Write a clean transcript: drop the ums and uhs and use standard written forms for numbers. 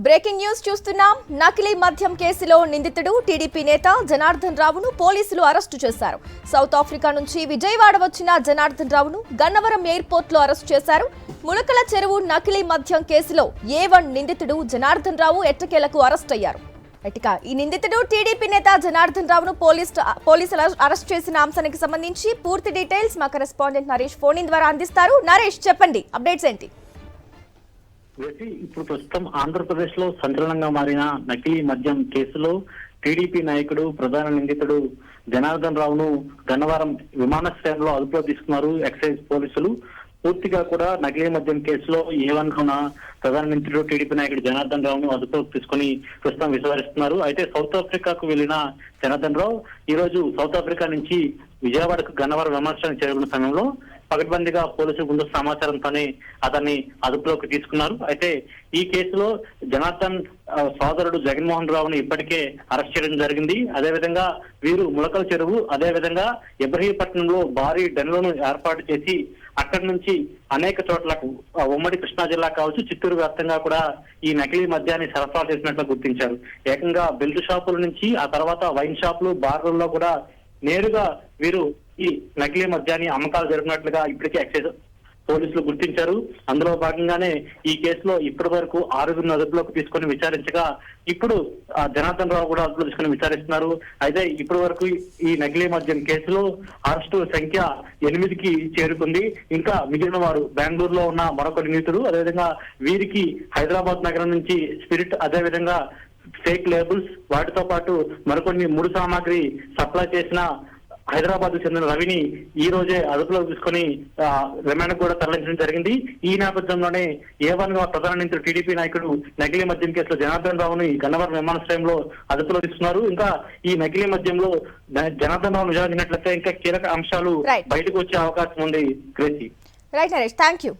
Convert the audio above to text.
Breaking news చూస్తున్నాం. నకిలీ మద్యం కేసులో నిందితుడు టీడీపీ నేత జనార్దన్ రావును పోలీసులు అరెస్టు చేశారు. సౌత్ ఆఫ్రికా నుంచి విజయవాడ వచ్చిన జనార్దన్ రావును గన్నవరం ఎయిర్పోర్ట్ లో అరెస్టు చేశారు. ములకల చెరువు నకిలీ మద్యం కేసులో A1 నిందితుడు జనార్దన్ రావు ఎట్టకేలకు అరెస్ట్ అయ్యారు. ఈ నిందితుడు టీడీపీ నేత జనార్దన్ రావును పోలీసులు అరెస్ట్ చేసిన అంశానికి సంబంధించి పూర్తి డీటెయిల్స్ మా కరెస్పాండెంట్ నరేష్ ఫోన్ ఇన్ ద్వారా అందిస్తారు. నరేష్, చెప్పండి, అప్డేట్స్ ఏంటి? ఇప్పుడు ప్రస్తుతం ఆంధ్రప్రదేశ్ లో సంచలనంగా మారిన నకిలీ మద్యం కేసులో టీడీపీ నాయకుడు ప్రధాన నిందితుడు జనార్దన్ రావును గన్నవరం విమానాశ్రయంలో అదుపులో తీసుకున్నారు ఎక్సైజ్ పోలీసులు. పూర్తిగా కూడా నకిలీ మద్యం కేసులో A1 ఉన్న ప్రధాన నిందితుడు టీడీపీ నాయకుడు జనార్దన్ రావును అదుపులోకి తీసుకుని ప్రస్తుతం విచారిస్తున్నారు. అయితే సౌత్ ఆఫ్రికాకు వెళ్లిన జనార్దన్ రావు ఈ రోజు సౌత్ ఆఫ్రికా నుంచి విజయవాడకు గన్నవరం విమానాశ్రయం చేరుకున్న సమయంలో పకడ్బందీగా పోలీసులు ముందు సమాచారంతోనే అతన్ని అదుపులోకి తీసుకున్నారు. అయితే ఈ కేసులో జనార్దన్ సోదరుడు జగన్మోహన్ రావుని ఇప్పటికే అరెస్ట్ చేయడం జరిగింది. అదేవిధంగా వీరు ములకల చెరువు, అదేవిధంగా ఇబ్రహీంపట్నంలో భారీ డెన్లను ఏర్పాటు చేసి అక్కడి నుంచి అనేక చోట్లకు ఉమ్మడి కృష్ణా జిల్లా కావచ్చు, చిత్తూరు వ్యాప్తంగా కూడా ఈ నకిలీ మద్యాన్ని సరఫరా చేసినట్లు గుర్తించారు. ఏకంగా బెల్ట్ షాపుల నుంచి ఆ తర్వాత వైన్ షాపులు, బార్లలో కూడా నేరుగా వీరు ఈ నకిలీ మద్యాన్ని అమ్మకాలు జరిపినట్లుగా ఇప్పటికే ఎక్సైజ్ పోలీసులు గుర్తించారు. అందులో భాగంగానే ఈ కేసులో ఇప్పటి వరకు 6 అదుపులోకి తీసుకుని విచారించగా ఇప్పుడు జనార్దన్ రావు కూడా అదుపులో తీసుకుని విచారిస్తున్నారు. అయితే ఇప్పటి వరకు ఈ నకిలీ మద్యం కేసులో అరెస్టుల సంఖ్య 8కి చేరుకుంది. ఇంకా మిగిలిన వారు బెంగళూరులో ఉన్న మరొక నిందితుడు, అదేవిధంగా వీరికి హైదరాబాద్ నగరం నుంచి స్పిరిట్, అదేవిధంగా ఫేక్ లేబుల్స్, వాటితో పాటు మరికొన్ని ముడి సామాగ్రి సప్లై చేసిన హైదరాబాద్ చెందిన రవిని ఈ రోజే అదుపులోకి తీసుకుని రిమాండ్ కూడా తరలించడం జరిగింది. ఈ నేపథ్యంలోనే A1 గా ప్రధాన నిందితుడు టీడీపీ నాయకుడు నకిలీ మద్యం కేసులో జనార్దన్ రావుని గన్నవరం విమానాశ్రయంలో అదుపులో తీసుకున్నారు. ఇంకా ఈ నకిలీ మద్యంలో జనార్దన్ రావు నిజాగినట్లయితే ఇంకా కీలక అంశాలు బయటకు వచ్చే అవకాశం ఉంది. Crazy. Right Naresh, thank you.